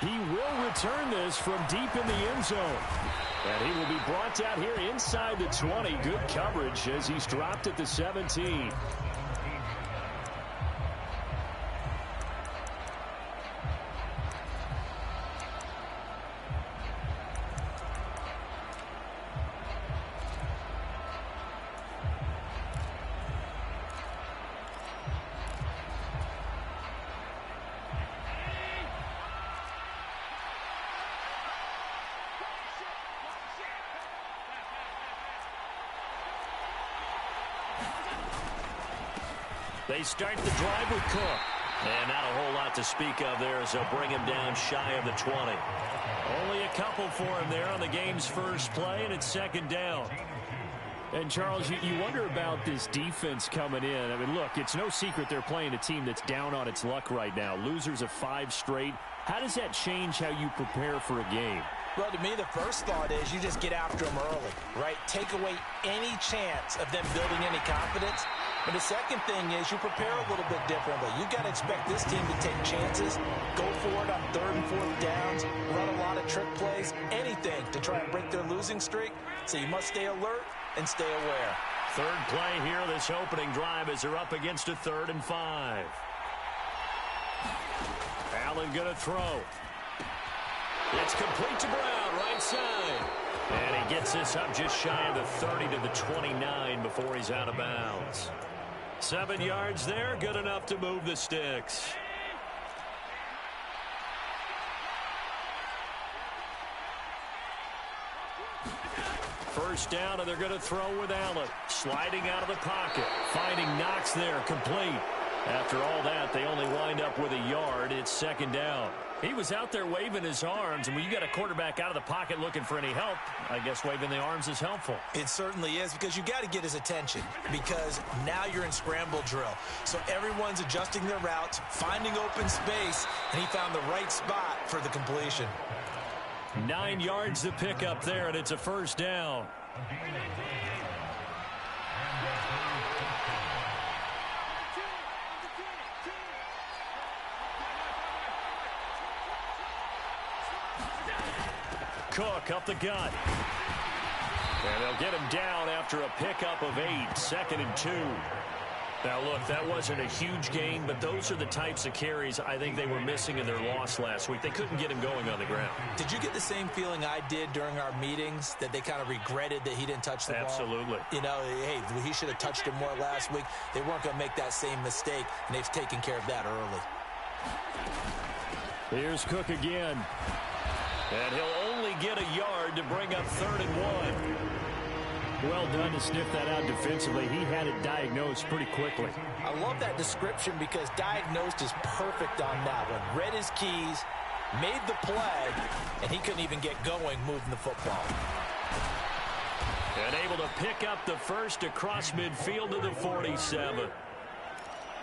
He will return this from deep in the end zone. And he will be brought down here inside the 20. Good coverage as he's dropped at the 17. They start the drive with Cook. And not a whole lot to speak of there as they'll bring him down shy of the 20. Only a couple for him there on the game's first play, and it's second down. And, Charles, you wonder about this defense coming in. I mean, look, it's no secret they're playing a team that's down on its luck right now. Losers of 5 straight. How does that change how you prepare for a game? Well, to me, the first thought is you just get after them early, right? Take away any chance of them building any confidence. But the second thing is you prepare a little bit differently. You've got to expect this team to take chances, go for it on 3rd and 4th downs, run a lot of trick plays, anything to try and break their losing streak. So you must stay alert and stay aware. Third play here, this opening drive, as they're up against a 3rd and 5. Allen going to throw. It's complete to Brown, right side. And he gets this up just shy of the 30 to the 29 before he's out of bounds. 7 yards there, good enough to move the sticks. First down, and they're going to throw with Allen. Sliding out of the pocket. Finding Knox there, complete. After all that, they only wind up with a yard. It's second down. He was out there waving his arms, and when you got a quarterback out of the pocket looking for any help, I guess waving the arms is helpful. It certainly is, because you got to get his attention, because now you're in scramble drill. So everyone's adjusting their routes, finding open space, and he found the right spot for the completion. 9 yards to pick up there, and it's a first down. Cook up the gut. And they'll get him down after a pickup of 8, 2nd and 2. Now, look, that wasn't a huge gain, but those are the types of carries I think they were missing in their loss last week. They couldn't get him going on the ground. Did you get the same feeling I did during our meetings, that they kind of regretted that he didn't touch the ball? Absolutely. You know, hey, he should have touched him more last week. They weren't going to make that same mistake, and they've taken care of that early. Here's Cook again. And he'll only get a yard to bring up 3rd and 1. Well done to sniff that out defensively. He had it diagnosed pretty quickly. I love that description, because diagnosed is perfect on that one. Read his keys, made the play, and he couldn't even get going moving the football. And able to pick up the first across midfield to the 47.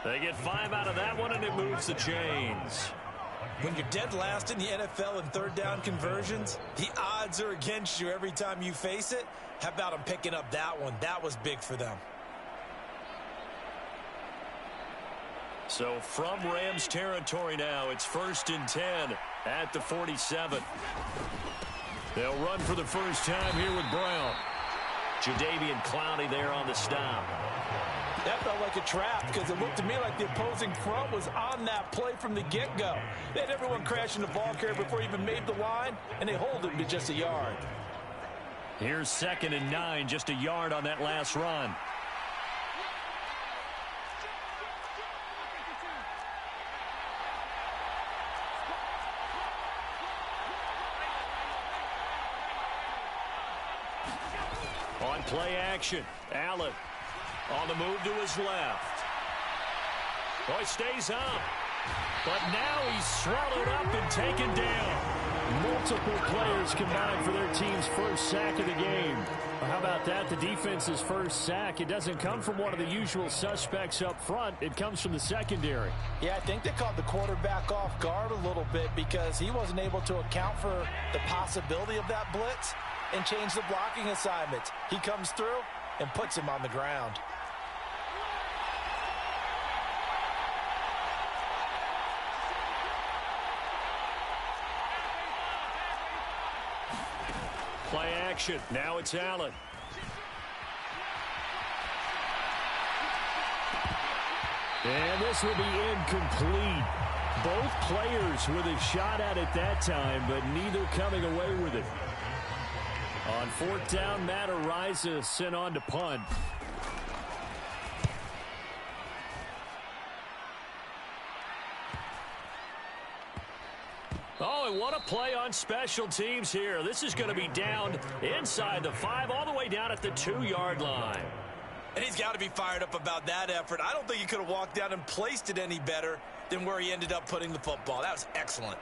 They get 5 out of that one, and it moves the chains. When you're dead last in the NFL in 3rd down conversions, the odds are against you every time you face it. How about them picking up that one? That was big for them. So from Rams territory now, it's 1st and 10 at the 47. They'll run for the first time here with Brown. Jadeveon Clowney there on the stop. That felt like a trap, because it looked to me like the opposing front was on that play from the get-go. They had everyone crashing the ball carrier before he even made the line, and they hold him to just a yard. Here's 2nd and 9, just a yard on that last run. On play action, Allen. On the move to his left. Oh, he stays up. But now he's swallowed up and taken down. Multiple players combined for their team's first sack of the game. How about that? The defense's first sack. It doesn't come from one of the usual suspects up front. It comes from the secondary. Yeah, I think they caught the quarterback off guard a little bit, because he wasn't able to account for the possibility of that blitz and change the blocking assignments. He comes through and puts him on the ground. Play action. Now it's Allen. And this will be incomplete. Both players with a shot at it that time, but neither coming away with it. On fourth down, Matt Ariza sent on to punt. Oh, and what a play on special teams here. This is going to be down inside the 5, all the way down at the 2-yard line. And he's got to be fired up about that effort. I don't think he could have walked down and placed it any better than where he ended up putting the football. That was excellent.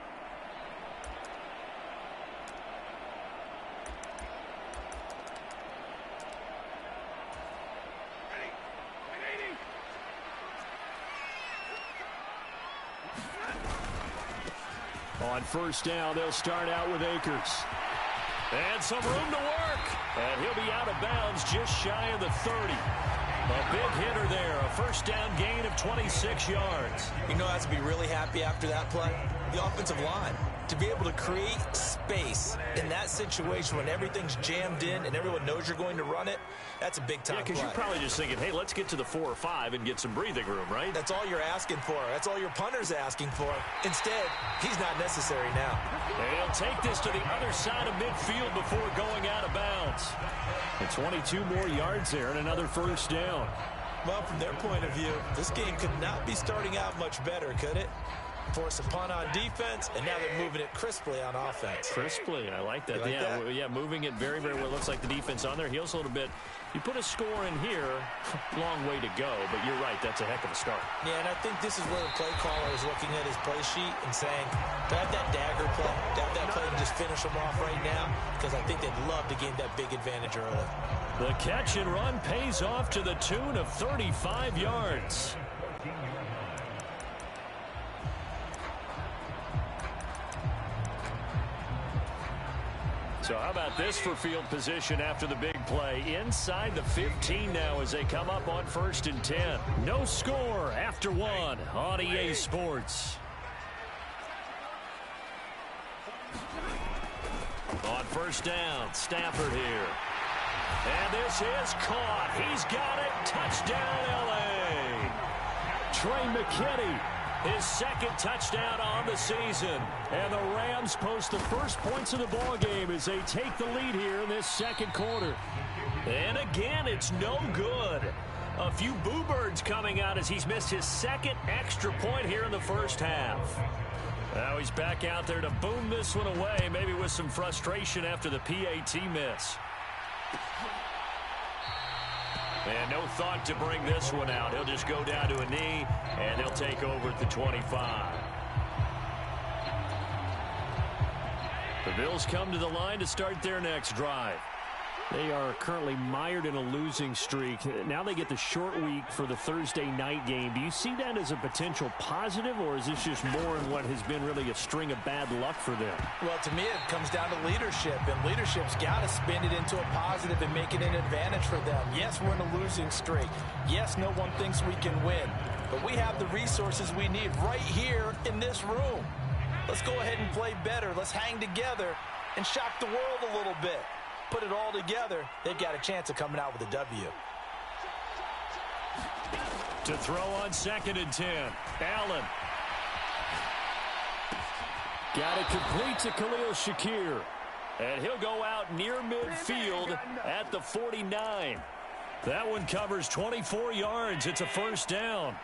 On first down, they'll start out with Akers. And some room to work. And he'll be out of bounds just shy of the 30. A big hitter there. A first down gain of 26 yards. You know, I have to be really happy after that play. The offensive line. To be able to create space in that situation when everything's jammed in and everyone knows you're going to run it, that's a big-time play. Yeah, because you're probably just thinking, hey, let's get to the 4 or 5 and get some breathing room, right? That's all you're asking for. That's all your punter's asking for. Instead, he's not necessary now. And he'll take this to the other side of midfield before going out of bounds. And 22 more yards there and another first down. Well, from their point of view, this game could not be starting out much better, could it? Force a punt on defense, and now they're moving it crisply on offense. Crisply, I like that. Yeah, moving it very, very well. Looks like the defense on their heels a little bit. You put a score in here, long way to go, but you're right, that's a heck of a start. Yeah, and I think this is where the play caller is looking at his play sheet and saying, to have that dagger play, to have that play and just finish them off right now, because I think they'd love to gain that big advantage early. The catch and run pays off to the tune of 35 yards. So how about this for field position after the big play? Inside the 15 now as they come up on 1st and 10. No score after 1 on EA Sports. On first down, Stafford here. And this is caught. He's got it. Touchdown, L.A. Trey McKinney. His second touchdown on the season. And the Rams post the first points of the ball game as they take the lead here in this second quarter. And again, it's no good. A few boo birds coming out as he's missed his second extra point here in the first half. Now he's back out there to boom this one away, maybe with some frustration after the PAT miss. And no thought to bring this one out. He'll just go down to a knee, and they'll take over at the 25. The Bills come to the line to start their next drive. They are currently mired in a losing streak. Now they get the short week for the Thursday night game. Do you see that as a potential positive, or is this just more in what has been really a string of bad luck for them? Well, to me, it comes down to leadership, and leadership's got to spin it into a positive and make it an advantage for them. Yes, we're in a losing streak. Yes, no one thinks we can win, but we have the resources we need right here in this room. Let's go ahead and play better. Let's hang together and shock the world a little bit. Put it all together, they've got a chance of coming out with a W. To throw on 2nd and 10, Allen. Got it complete to Khalil Shakir. And he'll go out near midfield at the 49. That one covers 24 yards. It's a first down.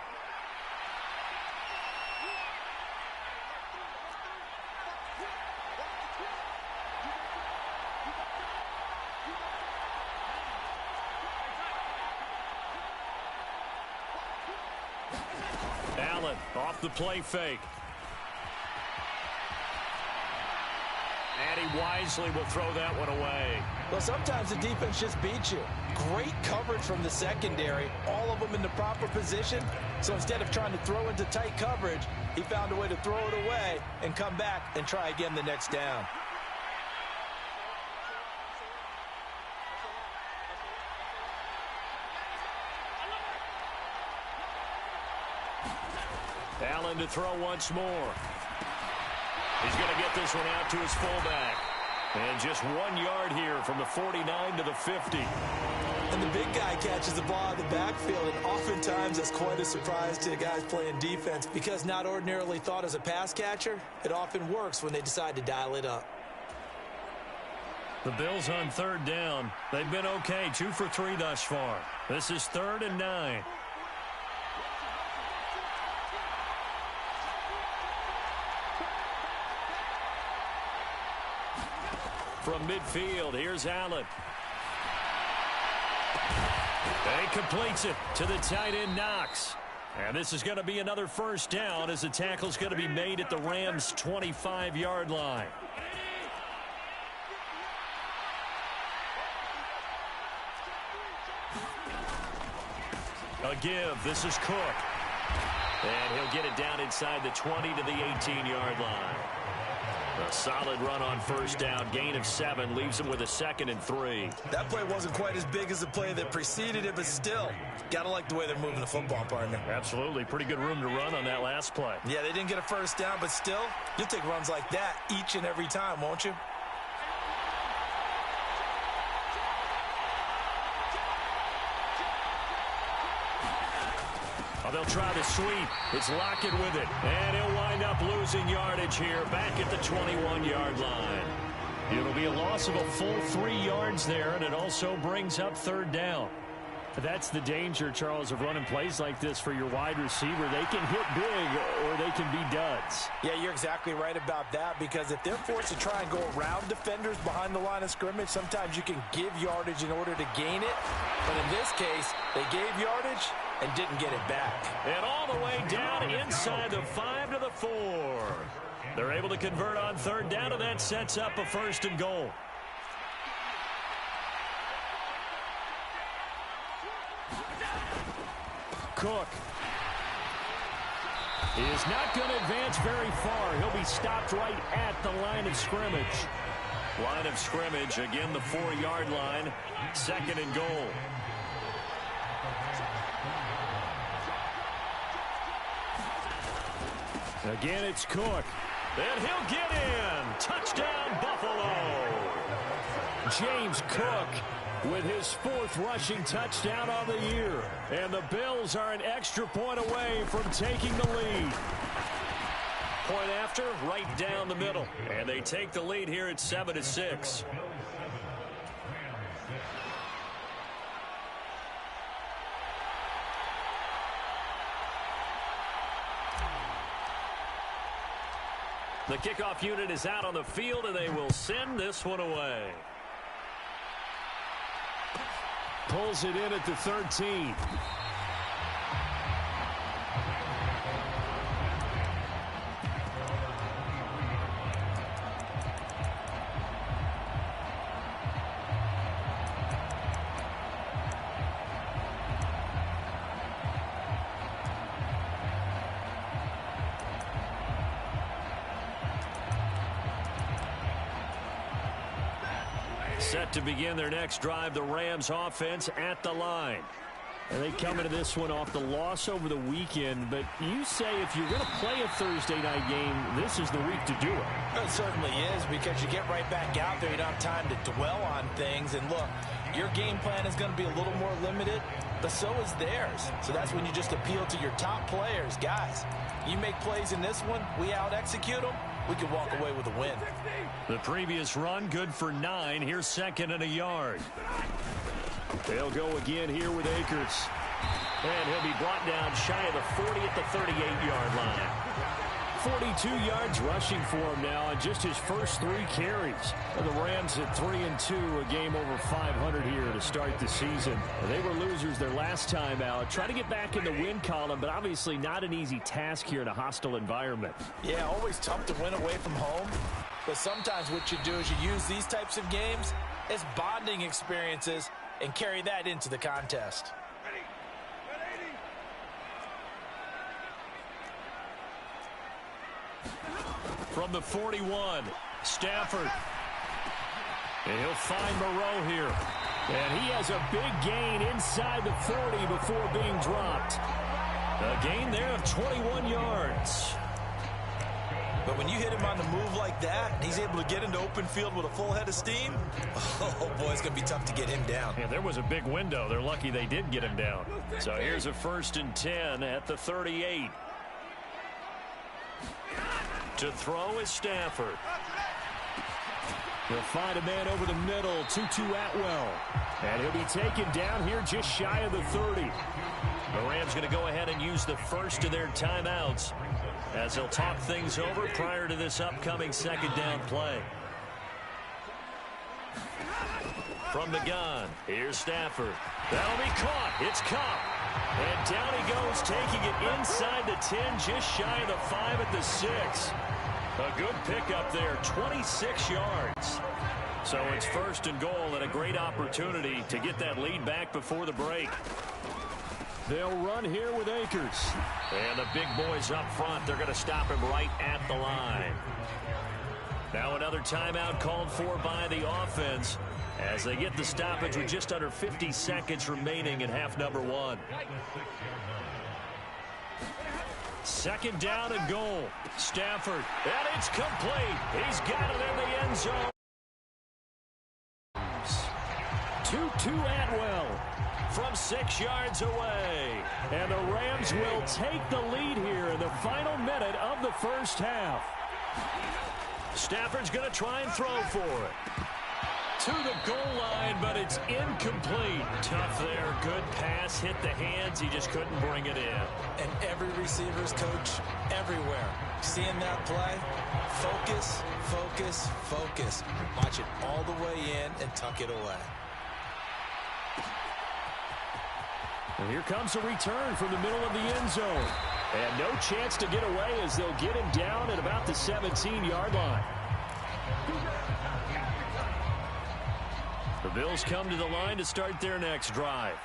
Allen off the play fake. And he wisely will throw that one away. Well, sometimes the defense just beats you. Great coverage from the secondary, all of them in the proper position. So instead of trying to throw into tight coverage, he found a way to throw it away and come back and try again the next down. Allen to throw once more. He's going to get this one out to his fullback. And just 1 yard here from the 49 to the 50. And the big guy catches the ball in the backfield, and oftentimes that's quite a surprise to the guys playing defense because not ordinarily thought as a pass catcher, it often works when they decide to dial it up. The Bills on third down. They've been okay, 2 for 3 thus far. This is 3rd and 9. From midfield, here's Allen. And he completes it to the tight end, Knox. And this is going to be another first down as the tackle's going to be made at the Rams' 25-yard line. A give. This is Cook. And he'll get it down inside the 20 to the 18-yard line. A solid run on first down. Gain of 7 leaves him with a 2nd and 3. That play wasn't quite as big as the play that preceded it, but still, got to like the way they're moving the football, partner. Absolutely. Pretty good room to run on that last play. Yeah, they didn't get a first down, but still, you'll take runs like that each and every time, won't you? They'll try to sweep. It's Lockett with it. And he'll wind up losing yardage here back at the 21-yard line. It'll be a loss of a full 3 yards there, and it also brings up third down. That's the danger, Charles, of running plays like this for your wide receiver. They can hit big or they can be duds. Yeah, you're exactly right about that because if they're forced to try and go around defenders behind the line of scrimmage, sometimes you can give yardage in order to gain it. But in this case, they gave yardage and didn't get it back. And all the way down inside the 5 to the 4. They're able to convert on third down, and that sets up a 1st and goal. Cook is not going to advance very far. He'll be stopped right at the line of scrimmage. Line of scrimmage, again the 4-yard line. 2nd and goal. Again, it's Cook. And he'll get in. Touchdown, Buffalo. James Cook with his 4th rushing touchdown on the year. And the Bills are an extra point away from taking the lead. Point after, right down the middle. And they take the lead here at 7-6. The kickoff unit is out on the field, and they will send this one away. Pulls it in at the 13. Set to begin their next drive, the Rams offense at the line. And they come into this one off the loss over the weekend, but you say if you're going to play a Thursday night game, this is the week to do it. It certainly is because you get right back out there. You don't have time to dwell on things. And look, your game plan is going to be a little more limited, but so is theirs. So that's when you just appeal to your top players. Guys, you make plays in this one, we out-execute them, we can walk away with a win. The previous run, good for 9. Here's 2nd and a yard. They'll go again here with Akers. And he'll be brought down shy of the 40 at the 38-yard line. 42 yards rushing for him now on just his first 3 carries. And the Rams at 3-2, a game over 500 here to start the season. They were losers their last time out. Try to get back in the win column, but obviously not an easy task here in a hostile environment. Yeah, always tough to win away from home. But sometimes what you do is you use these types of games as bonding experiences and carry that into the contest. From the 41, Stafford. And he'll find Moreau here. And he has a big gain inside the 40 before being dropped. A gain there of 21 yards. But when you hit him on the move like that, and he's able to get into open field with a full head of steam, oh, boy, it's going to be tough to get him down. Yeah, there was a big window. They're lucky they did get him down. So here's a 1st and 10 at the 38. To throw is Stafford. He'll find a man over the middle, Tutu Atwell. And he'll be taken down here just shy of the 30. The Rams going to go ahead and use the first of their timeouts as they'll talk things over prior to this upcoming 2nd down play. From the gun, here's Stafford. That'll be caught. It's caught. And down he goes, taking it inside the 10, just shy of the 5 at the 6. A good pickup there, 26 yards. So it's 1st and goal and a great opportunity to get that lead back before the break. They'll run here with Akers. And the big boys up front, they're going to stop him right at the line. Now another timeout called for by the offense as they get the stoppage with just under 50 seconds remaining in half number 1. 2nd down and goal. Stafford, and it's complete. He's got it in the end zone. Tutu Atwell from 6 yards away. And the Rams will take the lead here in the final minute of the first half. Stafford's going to try and throw for it. To the goal line, but it's incomplete. Tough there. Good pass. Hit the hands. He just couldn't bring it in. And every receiver's coach everywhere. Seeing that play, focus, focus, focus. Watch it all the way in and tuck it away. And here comes a return from the middle of the end zone. And no chance to get away as they'll get him down at about the 17-yard line. The Bills come to the line to start their next drive.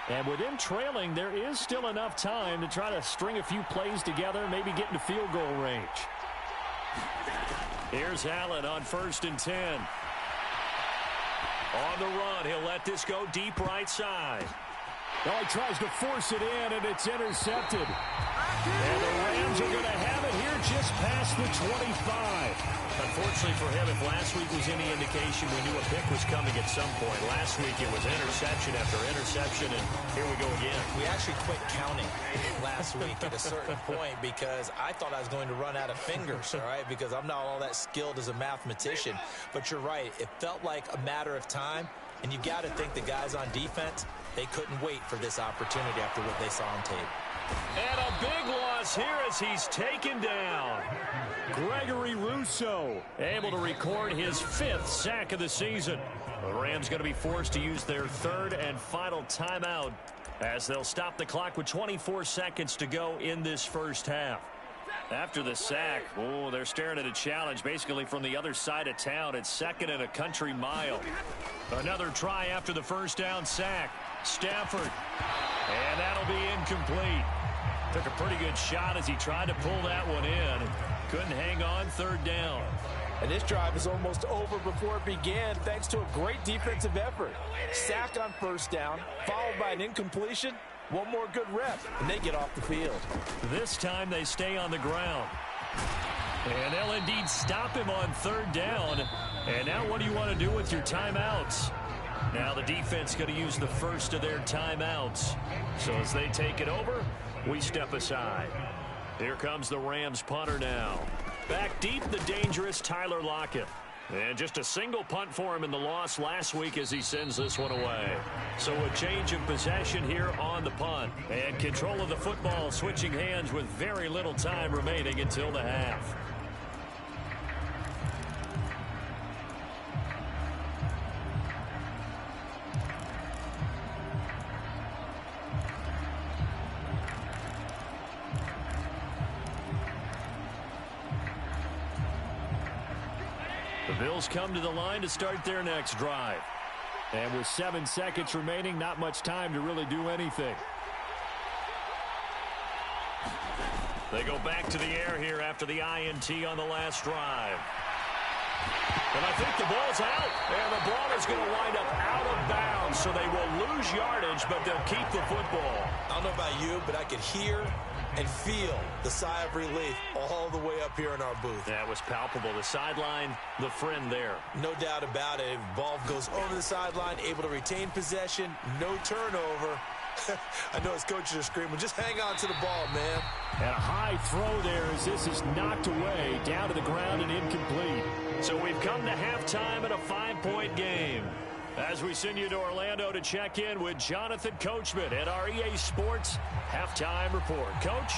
And with them trailing, there is still enough time to try to string a few plays together, maybe get into field goal range. Here's Allen on 1st and 10. On the run, he'll let this go deep right side. Oh, he tries to force it in, and it's intercepted. And the Rams are going to have it here just past the 25. Unfortunately for him, if last week was any indication, we knew a pick was coming at some point. Last week it was interception after interception, and here we go again. We actually quit counting last week at a certain point because I thought I was going to run out of fingers, all right, because I'm not all that skilled as a mathematician. But you're right. It felt like a matter of time, and you got to think the guys on defense, they couldn't wait for this opportunity after what they saw on tape. And a big loss here as he's taken down. Gregory Rousseau able to record his 5th sack of the season. The Rams going to be forced to use their 3rd and final timeout as they'll stop the clock with 24 seconds to go in this first half. After the sack, oh, they're staring at a challenge basically from the other side of town. It's 2nd and a country mile. Another try after the first down sack. Stafford. And that'll be incomplete. Took a pretty good shot as he tried to pull that one in. Couldn't hang on, 3rd down. And this drive is almost over before it began thanks to a great defensive effort. Sack on 1st down, followed by an incompletion. One more good rep, and they get off the field. This time they stay on the ground. And they'll indeed stop him on 3rd down. And now what do you want to do with your timeouts? Now the defense going to use the first of their timeouts. So as they take it over, we step aside. Here comes the Rams punter now. Back deep, the dangerous Tyler Lockett. And just a single punt for him in the loss last week as he sends this one away. So a change of possession here on the punt. And control of the football switching hands with very little time remaining until the half. The Bills come to the line to start their next drive. And with 7 seconds remaining, not much time to really do anything. They go back to the air here after the INT on the last drive. And I think the ball's out. And the ball is going to wind up out of bounds, so they will lose yardage, but they'll keep the football. I don't know about you, but I could hear and feel the sigh of relief all the way up here in our booth. That was palpable. The sideline, the friend there. No doubt about it. Ball goes over the sideline, able to retain possession, no turnover. I know his coaches are screaming, just hang on to the ball, man. And a high throw there as this is knocked away, down to the ground and incomplete. So we've come to halftime in a 5-point game. As we send you to Orlando to check in with Jonathan Coachman at our EA Sports Halftime Report. Coach?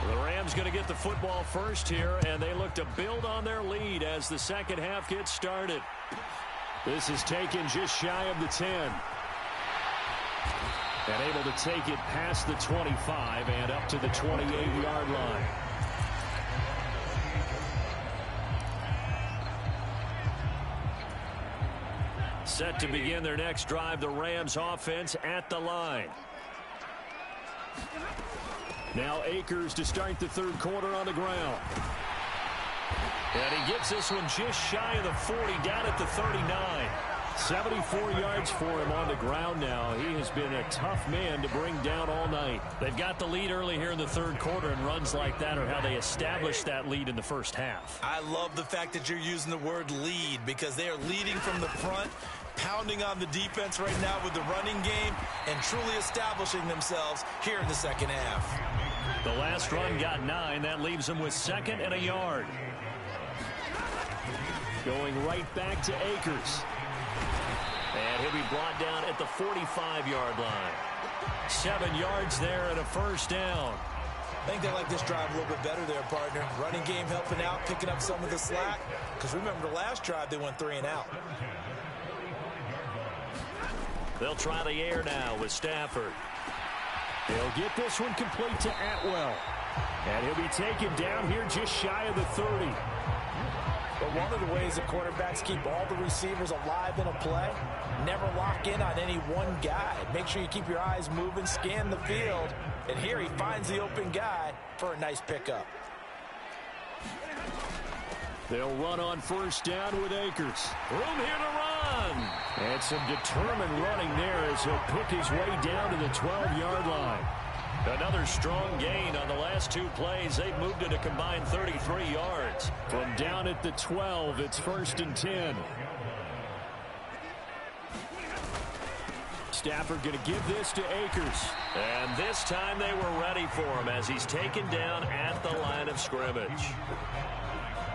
The Rams going to get the football first here, and they look to build on their lead as the second half gets started. This is taken just shy of the 10. And able to take it past the 25 and up to the 28-yard line. Set to begin their next drive, the Rams offense at the line. Now Akers to start the third quarter on the ground. And he gets this one just shy of the 40, down at the 39. 74 yards for him on the ground now. He has been a tough man to bring down all night. They've got the lead early here in the third quarter, and runs like that are how they established that lead in the first half. I love the fact that you're using the word lead because they are leading from the front, pounding on the defense right now with the running game, and truly establishing themselves here in the second half. The last run got 9. That leaves them with 2nd and a yard. Going right back to Akers. And he'll be brought down at the 45-yard line. 7 yards there and a first down. I think they like this drive a little bit better there, partner. Running game helping out, picking up some of the slack. Because remember the last drive, they went 3 and out. They'll try the air now with Stafford. He'll get this one complete to Atwell. And he'll be taken down here just shy of the 30. But one of the ways the quarterbacks keep all the receivers alive in a play, never lock in on any one guy. Make sure you keep your eyes moving, scan the field. And here he finds the open guy for a nice pickup. They'll run on first down with Akers. Room here to run. And some determined running there as he'll pick his way down to the 12-yard line. Another strong gain on the last 2 plays. They've moved it a combined 33 yards. From down at the 12, it's 1st and 10. Stafford going to give this to Akers. And this time they were ready for him as he's taken down at the line of scrimmage.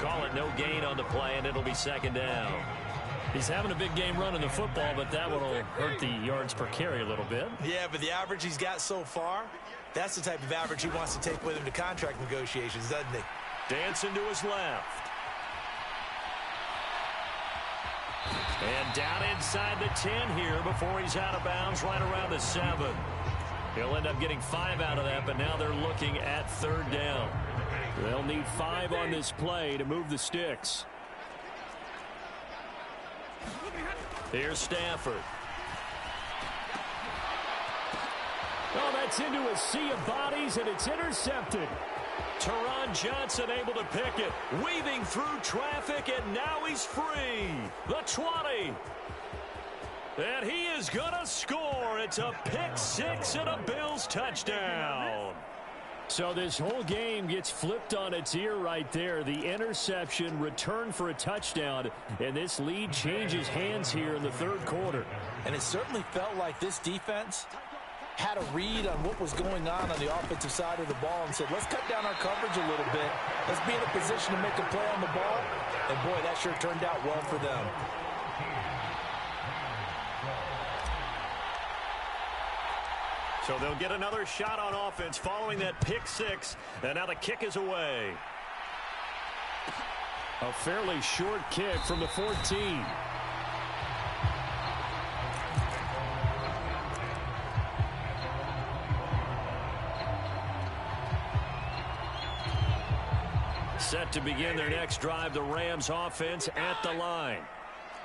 Call it no gain on the play, and it'll be 2nd down. He's having a big game running the football, but that one will hurt the yards per carry a little bit. Yeah, but the average he's got so far, that's the type of average he wants to take with him to contract negotiations, doesn't he? Dancing to his left. And down inside the 10 here before he's out of bounds right around the 7. He'll end up getting 5 out of that, but now they're looking at 3rd down. They'll need 5 on this play to move the sticks. Here's Stafford. Oh, that's into a sea of bodies, and it's intercepted. Teron Johnson able to pick it, weaving through traffic, and now he's free. The 20. And he is going to score. It's a pick 6 and a Bills touchdown. So this whole game gets flipped on its ear right there. The interception, return for a touchdown, and this lead changes hands here in the third quarter. And it certainly felt like this defense had a read on what was going on the offensive side of the ball and said, let's cut down our coverage a little bit. Let's be in a position to make a play on the ball. And, boy, that sure turned out well for them. So they'll get another shot on offense following that pick 6. And now the kick is away. A fairly short kick from the 14. Set to begin their next drive, the Rams offense at the line.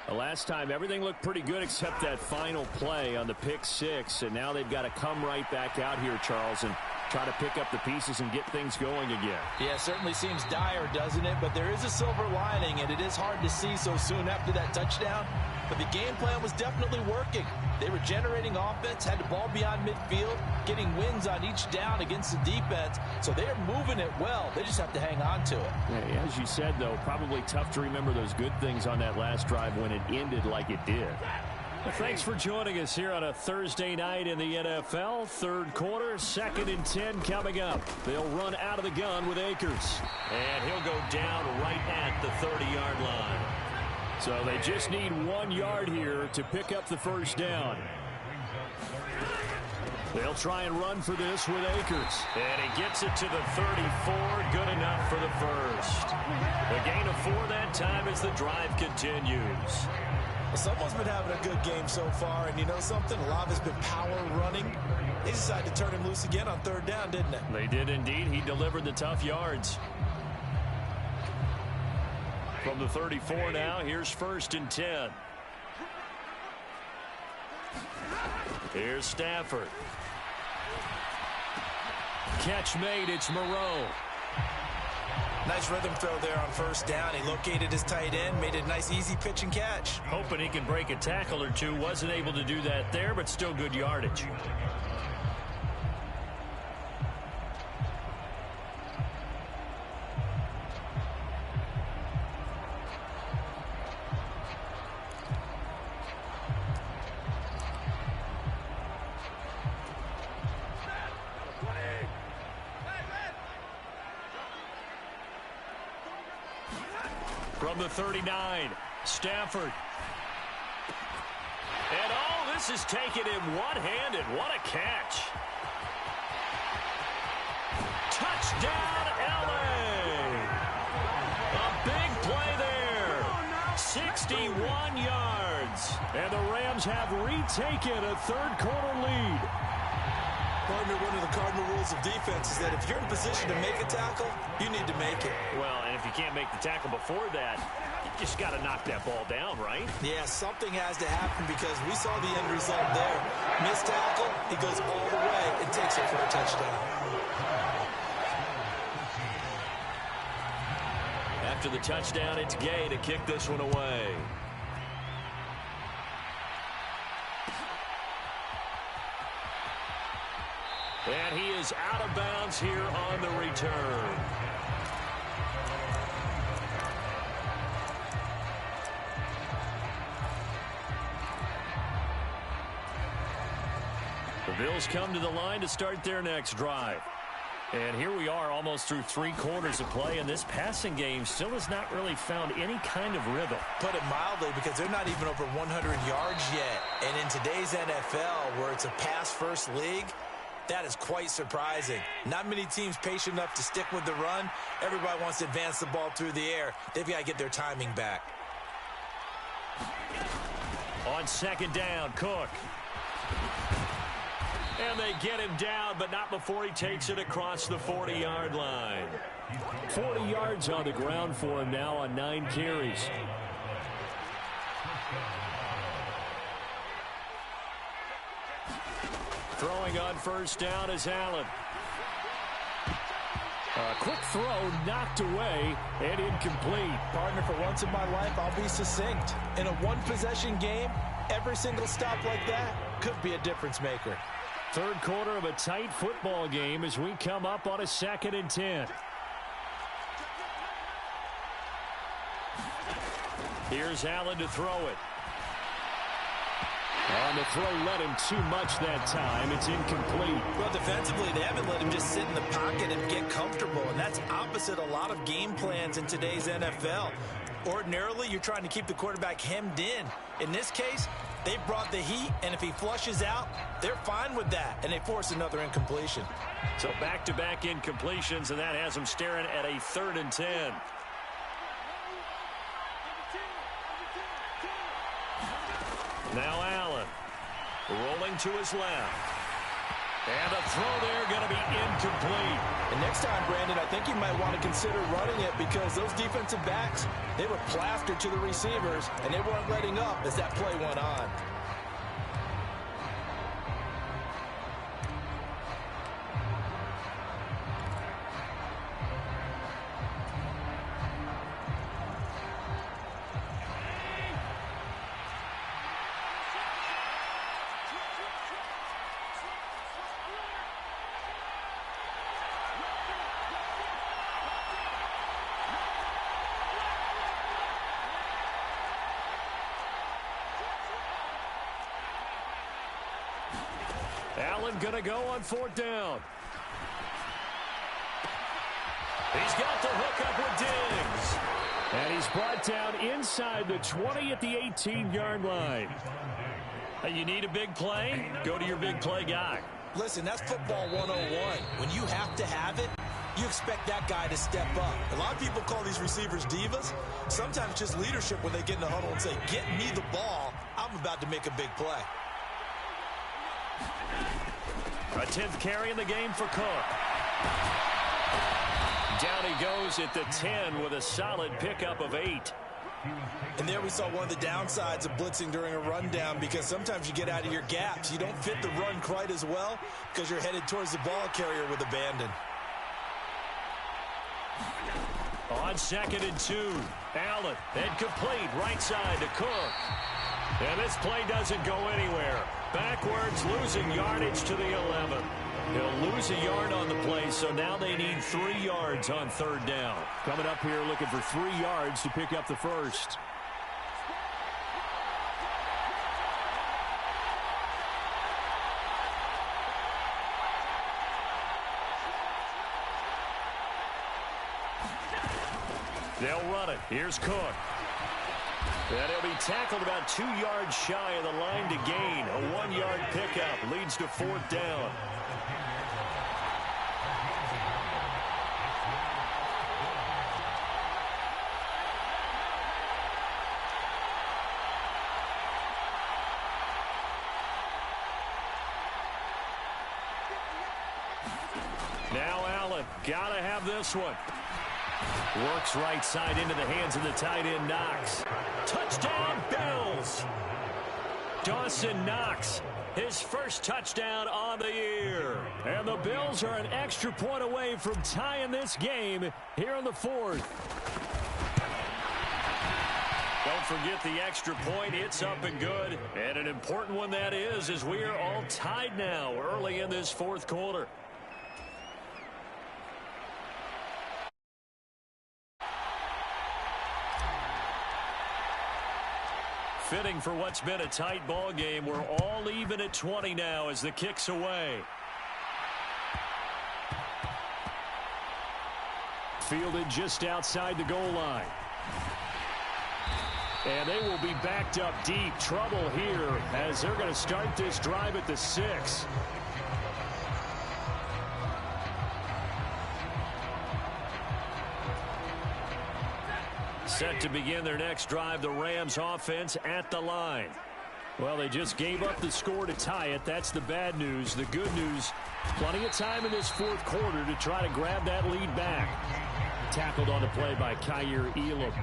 The last time, everything looked pretty good except that final play on the pick 6, and now they've got to come right back out here, Charles, and try to pick up the pieces and get things going again. Yeah, it certainly seems dire, doesn't it? But there is a silver lining, and it is hard to see so soon after that touchdown. But the game plan was definitely working. They were generating offense, had the ball beyond midfield, getting wins on each down against the defense. So they're moving it well. They just have to hang on to it. Yeah, as you said, though, probably tough to remember those good things on that last drive when it ended like it did. Well, thanks for joining us here on a Thursday night in the NFL. Third quarter, 2nd and 10 coming up. They'll run out of the gun with Akers. And he'll go down right at the 30-yard line. So they just need 1 yard here to pick up the first down. They'll try and run for this with Akers. And he gets it to the 34. Good enough for the first. A gain of 4 that time as the drive continues. Well, someone's been having a good game so far, and you know something? A lot of it's been power running. They decided to turn him loose again on 3rd down, didn't they? They did indeed. He delivered the tough yards. From the 34 now, here's 1st and 10. Here's Stafford. Catch made, it's Moreau. Nice rhythm throw there on 1st down. He located his tight end, made it a nice, easy pitch and catch. Hoping he can break a tackle or two. Wasn't able to do that there, but still good yardage. From the 39, Stafford. And this is taken in one-handed. What a catch. Touchdown, L.A. A big play there. 61 yards. And the Rams have retaken a third-quarter lead. Partner, one of the cardinal rules of defense is that if you're in position to make a tackle, you need to make it. Well, and if you can't make the tackle before that, you just got to knock that ball down, right? Yeah, something has to happen because we saw the end result there. Missed tackle, he goes all the way and takes it for a touchdown. After the touchdown, it's Gay to kick this one away. And he is out of bounds here on the return. The Bills come to the line to start their next drive. And here we are almost through 3 quarters of play, and this passing game still has not really found any kind of rhythm. Put it mildly, because they're not even over 100 yards yet. And in today's NFL, where it's a pass-first league, that is quite surprising. Not many teams patient enough to stick with the run. Everybody wants to advance the ball through the air. They've got to get their timing back. On 2nd down, Cook. And they get him down, but not before he takes it across the 40-yard line. 40 yards on the ground for him now on 9 carries. Throwing on 1st down is Allen. A quick throw knocked away and incomplete. Partner, for once in my life, I'll be succinct. In a one-possession game, every single stop like that could be a difference maker. Third quarter of a tight football game as we come up on a 2nd and 10. Here's Allen to throw it. On the throw, led him too much that time. It's incomplete. Well, defensively, they haven't let him just sit in the pocket and get comfortable, and that's opposite a lot of game plans in today's NFL. Ordinarily, you're trying to keep the quarterback hemmed in. In this case, they brought the heat, and if he flushes out, they're fine with that, and they force another incompletion. So back-to-back incompletions, and that has them staring at a 3rd and 10. Now Allen, rolling to his left. And a throw there going to be incomplete. And next time, Brandon, I think you might want to consider running it because those defensive backs, they were plastered to the receivers, and they weren't letting up as that play went on. Allen going to go on 4th down. He's got the hook up with Diggs. And he's brought down inside the 20 at the 18-yard line. Hey, you need a big play? Go to your big play guy. Listen, that's football 101. When you have to have it, you expect that guy to step up. A lot of people call these receivers divas. Sometimes just leadership when they get in the huddle and say, get me the ball. I'm about to make a big play. A 10th carry in the game for Cook. Down he goes at the 10 with a solid pickup of 8. And there we saw one of the downsides of blitzing during a rundown, because sometimes you get out of your gaps. You don't fit the run quite as well because you're headed towards the ball carrier with abandon. On 2nd and 2, Allen, incomplete, right side to Cook. And this play doesn't go anywhere. Backwards, losing yardage to the 11. He'll lose a yard on the play, so now they need 3 yards on 3rd down. Coming up here looking for 3 yards to pick up the first. They'll run it. Here's Cook. And he'll be tackled about 2 yards shy of the line to gain. A 1-yard pickup leads to 4th down. Now Allen, gotta have this one. Works right side into the hands of the tight end, Knox. Touchdown, Bills! Dawson Knox, his first touchdown on the year. And the Bills are an extra point away from tying this game here in the 4th. Don't forget the extra point. It's up and good. And an important one that is, as we are all tied now early in this 4th quarter. Fitting for what's been a tight ball game. We're all even at 20 now as the kick's away. Fielded just outside the goal line. And they will be backed up deep. Trouble here as they're going to start this drive at the 6. Set to begin their next drive, the Rams offense at the line. Well, they just gave up the score to tie it. That's the bad news. The good news, plenty of time in this 4th quarter to try to grab that lead back. Tackled on the play by Kyer Elam.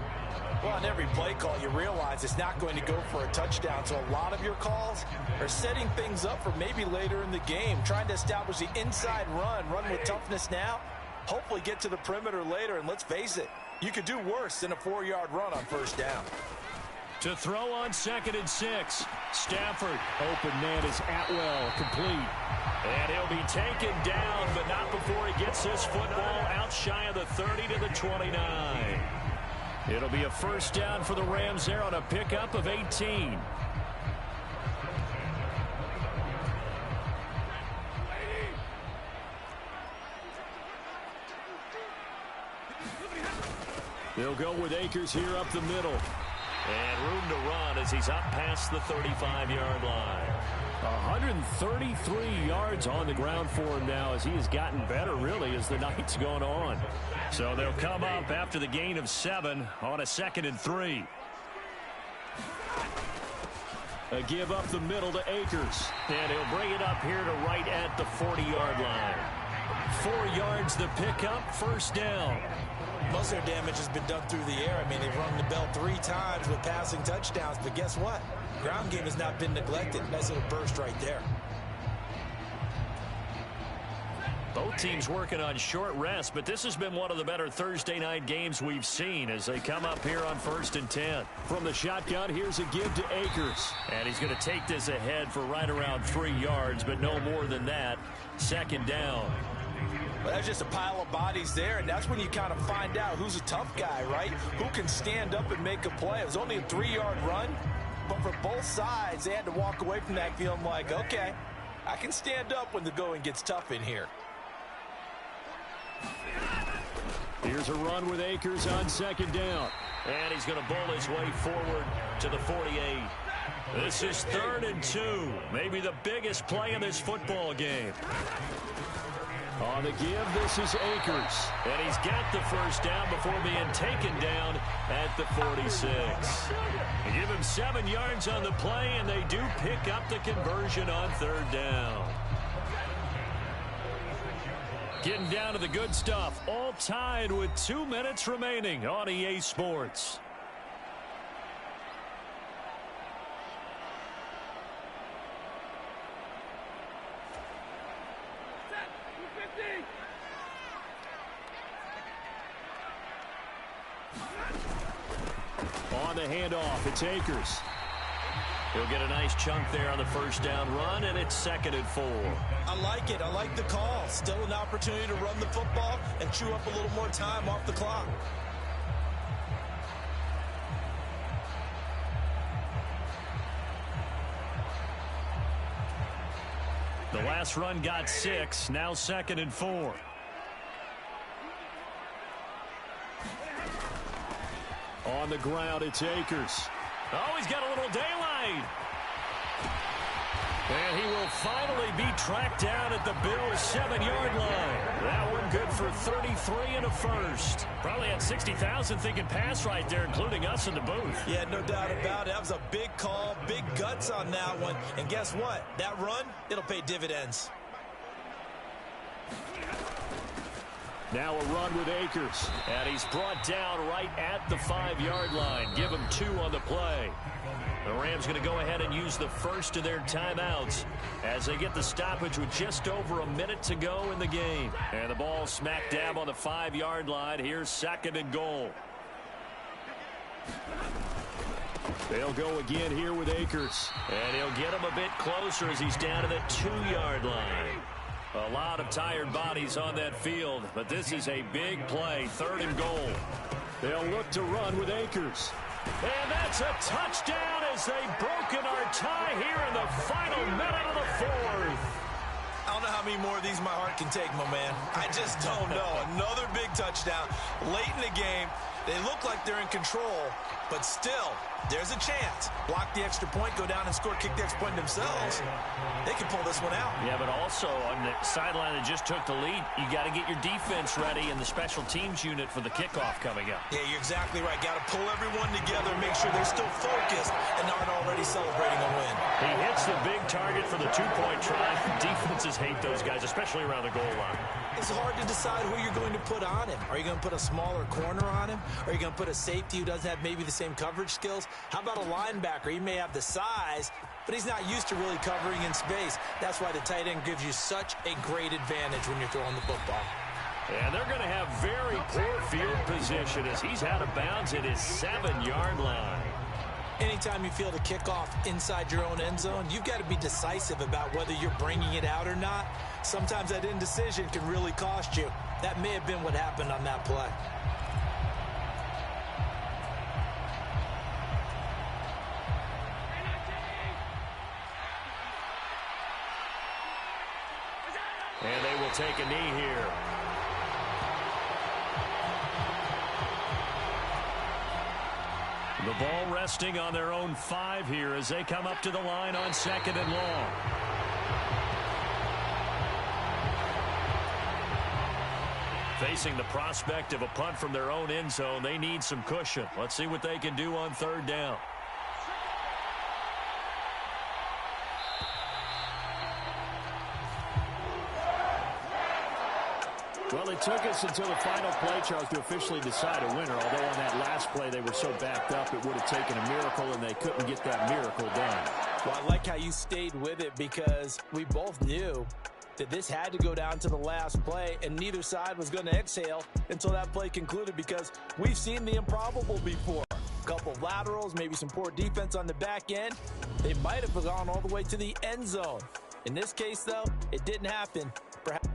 Well, on every play call, you realize it's not going to go for a touchdown. So a lot of your calls are setting things up for maybe later in the game, trying to establish the inside run with toughness now, hopefully get to the perimeter later. And let's face it, you could do worse than a 4-yard run on 1st down. To throw on 2nd and 6. Stafford. Open man is Atwell, complete. And he'll be taken down, but not before he gets this football out shy of the 30 to the 29. It'll be a 1st down for the Rams there on a pickup of 18. They'll go with Akers here up the middle. And room to run as he's up past the 35-yard line. 133 yards on the ground for him now as he has gotten better, really, as the night's gone on. So they'll come up after the gain of 7 on a 2nd and 3. A give up the middle to Akers. And he'll bring it up here to right at the 40-yard line. 4 yards the pickup, 1st down. Most of their damage has been done through the air. I mean, they've rung the bell 3 times with passing touchdowns, but guess what? Ground game has not been neglected. Nice little burst right there. Both teams working on short rest, but this has been one of the better Thursday night games we've seen as they come up here on 1st and 10. From the shotgun, here's a give to Akers. And he's going to take this ahead for right around 3 yards, but no more than that. 2nd down. But that's just a pile of bodies there, and that's when you kind of find out who's a tough guy, right? Who can stand up and make a play. It was only a 3-yard run, but for both sides, they had to walk away from that feeling like, okay, I can stand up when the going gets tough in here. Here's a run with Akers on second down. And he's going to bowl his way forward to the 48. This is 3rd and 2. Maybe the biggest play in this football game. On the give, this is Akers. And he's got the first down before being taken down at the 46. They give him 7 yards on the play, and they do pick up the conversion on 3rd down. Getting down to the good stuff, all tied with 2 minutes remaining on EA Sports. On the handoff, it's Akers. He'll get a nice chunk there on the first down run, and it's 2nd and 4. I like it. I like the call. Still an opportunity to run the football and chew up a little more time off the clock. The last run got 6, now 2nd and 4. On the ground, it's Akers. Oh, he's got a little daylight. And he will finally be tracked down at the Bills' 7-yard line. That one good for 33 and a first. Probably had 60,000 thinking pass right there, including us in the booth. Yeah, no doubt about it. That was a big call, big guts on that one. And guess what? That run, it'll pay dividends. Now a run with Akers. And he's brought down right at the 5-yard line. Give him 2 on the play. The Rams going to go ahead and use the first of their timeouts as they get the stoppage with just over a minute to go in the game. And the ball smack dab on the 5-yard line. Here's 2nd and goal. They'll go again here with Akers. And he'll get him a bit closer as he's down to the 2-yard line. A lot of tired bodies on that field, but this is a big play. 3rd and goal. They'll look to run with Akers. And that's a touchdown as they've broken our tie here in the final minute of the 4th. I don't know how many more of these my heart can take, my man. I just don't know. Another big touchdown late in the game. They look like they're in control, but still, there's a chance. Block the extra point, go down and score, kick the extra point themselves. They can pull this one out. Yeah, but also on the sideline that just took the lead, you got to get your defense ready and the special teams unit for the kickoff coming up. Yeah, you're exactly right. Got to pull everyone together, make sure they're still focused and aren't already celebrating a win. He hits the big target for the 2-point try. Defenses hate those guys, especially around the goal line. It's hard to decide who you're going to put on him. Are you going to put a smaller corner on him? Are you going to put a safety who doesn't have maybe the same coverage skills? How about a linebacker? He may have the size, but he's not used to really covering in space. That's why the tight end gives you such a great advantage when you're throwing the football. And they're going to have very poor field position as he's out of bounds at his 7-yard line. Anytime you feel the kickoff inside your own end zone, you've got to be decisive about whether you're bringing it out or not. Sometimes that indecision can really cost you. That may have been what happened on that play. And they will take a knee here. The ball resting on their own 5 here as they come up to the line on 2nd and long. Facing the prospect of a punt from their own end zone, they need some cushion. Let's see what they can do on 3rd down. Well, it took us until the final play, Charles, to officially decide a winner. Although on that last play they were so backed up, it would have taken a miracle, and they couldn't get that miracle done. Well, I like how you stayed with it because we both knew that this had to go down to the last play, and neither side was going to exhale until that play concluded because we've seen the improbable before. A couple of laterals, maybe some poor defense on the back end. They might have gone all the way to the end zone. In this case, though, it didn't happen. Perhaps